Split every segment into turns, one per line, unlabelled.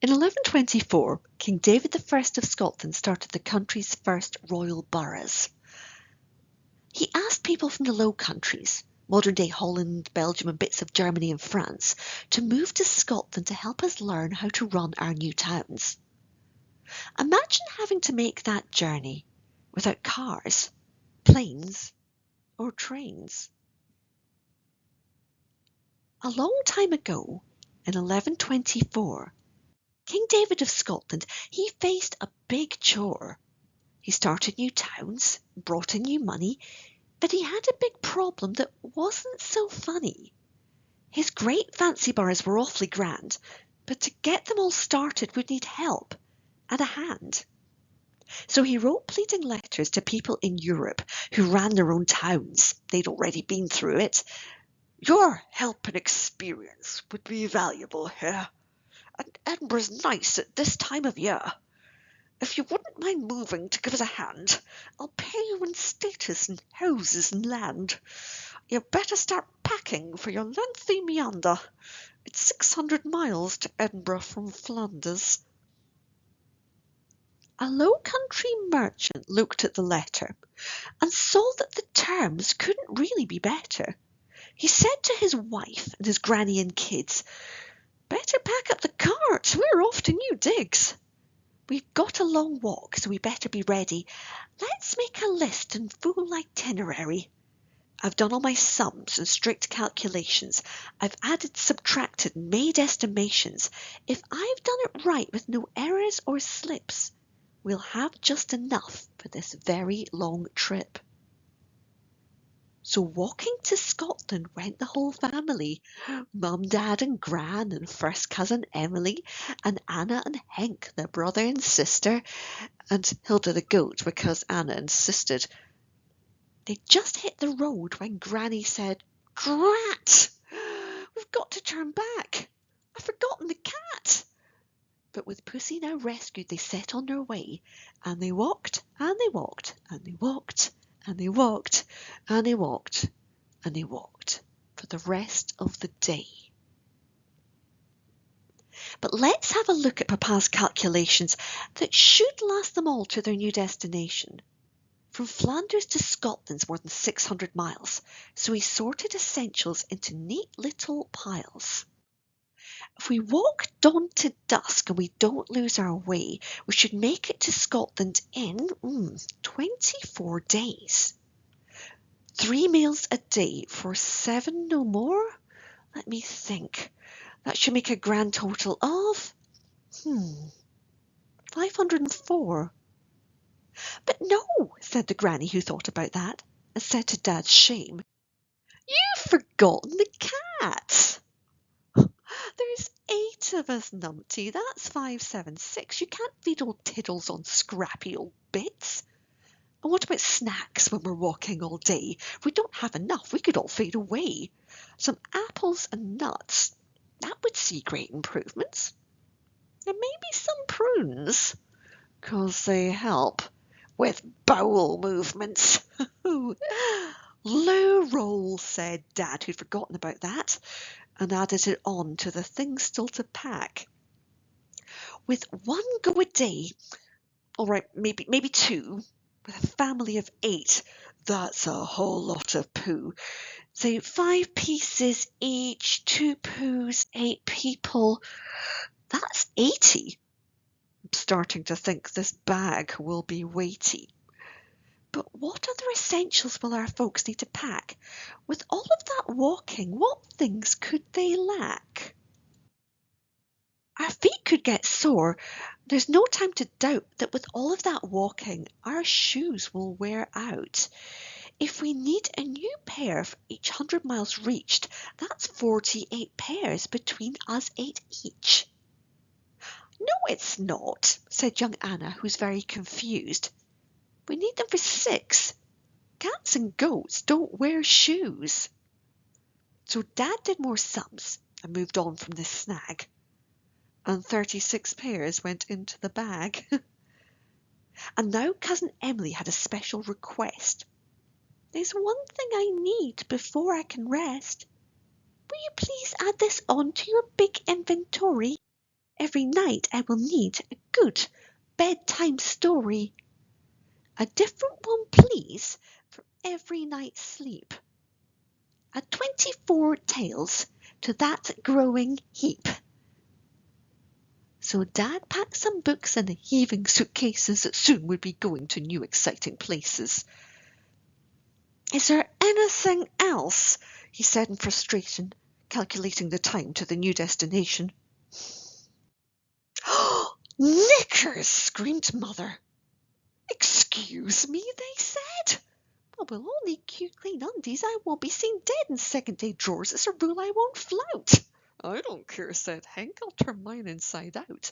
In 1124, King David I of Scotland started the country's first royal boroughs. He asked people from the Low Countries, modern-day Holland, Belgium and bits of Germany and France, to move to Scotland to help us learn how to run our new towns. Imagine having to make that journey without cars, planes or trains. A long time ago, in 1124, King David of Scotland, he faced a big chore. He started new towns, brought in new money, but he had a big problem that wasn't so funny. His great fancy boroughs were awfully grand, but to get them all started would need help and a hand. So he wrote pleading letters to people in Europe who ran their own towns. They'd already been through it. Your help and experience would be valuable here, and Edinburgh's nice at this time of year. If you wouldn't mind moving to give us a hand, I'll pay you in status and houses and land. You better start packing for your lengthy meander. It's 600 miles to Edinburgh from Flanders. A Low Country merchant looked at the letter and saw that the terms couldn't really be better. He said to his wife and his granny and kids, "Better pack up the carts, we're off to new digs. We've got a long walk, so we better be ready. Let's make a list and full itinerary. I've done all my sums and strict calculations. I've added, subtracted, and made estimations. If I've done it right with no errors or slips, we'll have just enough for this very long trip." So walking to Scotland went the whole family. Mum, Dad and Gran and first cousin Emily and Anna and Henk, their brother and sister, and Hilda the goat because Anna insisted. They just hit the road when Granny said, "Drat! We've got to turn back. I've forgotten the cat." But with Pussy now rescued, they set on their way, and they walked, and they walked, and they walked, and they walked, and they walked, and they walked for the rest of the day. But let's have a look at Papa's calculations that should last them all to their new destination. From Flanders to Scotland's more than 600 miles, so he sorted essentials into neat little piles. If we walk dawn to dusk and we don't lose our way, we should make it to Scotland in 24 days. 3 meals a day for 7 no more? Let me think. That should make a grand total of 504. But no, said the granny who thought about that, and said to Dad's shame, "You've forgotten the cat." "There's 8 of us, numpty. That's 576. You can't feed old Tiddles on scrappy old bits. And what about snacks when we're walking all day? If we don't have enough, we could all fade away. Some apples and nuts, that would see great improvements. And maybe some prunes, 'cause they help with bowel movements." "Loo roll," said Dad, who'd forgotten about that, and added it on to the things still to pack. With 1 go a day, all right, maybe 2, with a family of 8, that's a whole lot of poo. So 5 pieces each, 2 poos, 8 people, that's 80. I'm starting to think this bag will be weighty. But what other essentials will our folks need to pack? With all of that walking, what things could they lack? Our feet could get sore. There's no time to doubt that with all of that walking, our shoes will wear out. If we need a new pair for each 100 miles reached, that's 48 pairs between us 8 each. "No, it's not," said young Anna, who's very confused. "We need them for 6. Cats and goats don't wear shoes." So Dad did more sums and moved on from this snag. And 36 pairs went into the bag. And now Cousin Emily had a special request. "There's one thing I need before I can rest. Will you please add this on to your big inventory? every night I will need a good bedtime story. A different one, please, for every night's sleep. Add 24 tales to that growing heap. So Dad packed some books in the heaving suitcases that soon would be going to new exciting places. Is there anything else? He said in frustration, calculating the time to the new destination. Knickers! Screamed Mother. Excuse me, they said. Well, only cute clean undies. I won't be seen dead in second-day drawers. It's a rule I won't flout. I don't care, said Hank. I'll turn mine inside out.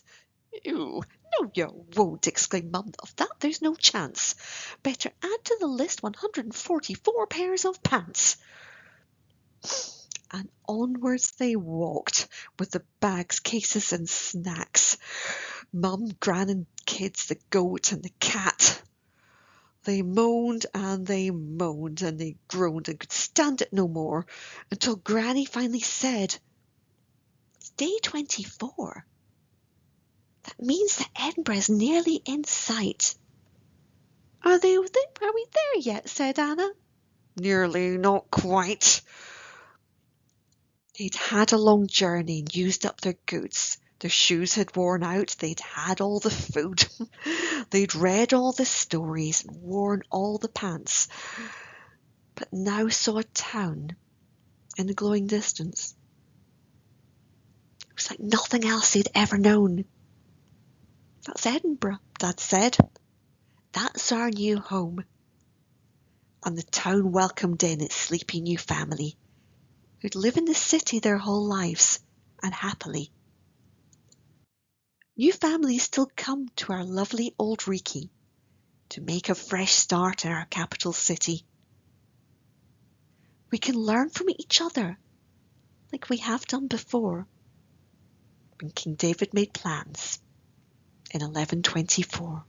Ew, no you won't, exclaimed Mum. Of that there's no chance. Better add to the list 144 pairs of pants. And onwards they walked, with the bags, cases and snacks. Mum, Gran and kids, the goat and the cat. They moaned and they moaned and they groaned and could stand it no more, until Granny finally said, It's day 24. That means that Edinburgh's nearly in sight. Are we there yet? Said Anna. Nearly, not quite. They'd had a long journey and used up their goods. Their shoes had worn out. They'd had all the food. They'd read all the stories and worn all the pants, but now saw a town in the glowing distance. It was like nothing else they'd ever known. That's Edinburgh, Dad said. That's our new home. And the town welcomed in its sleepy new family, who'd live in the city their whole lives, and happily. New families still come to our lovely old Reekie to make a fresh start in our capital city. We can learn from each other, like we have done before, when King David made plans in 1124.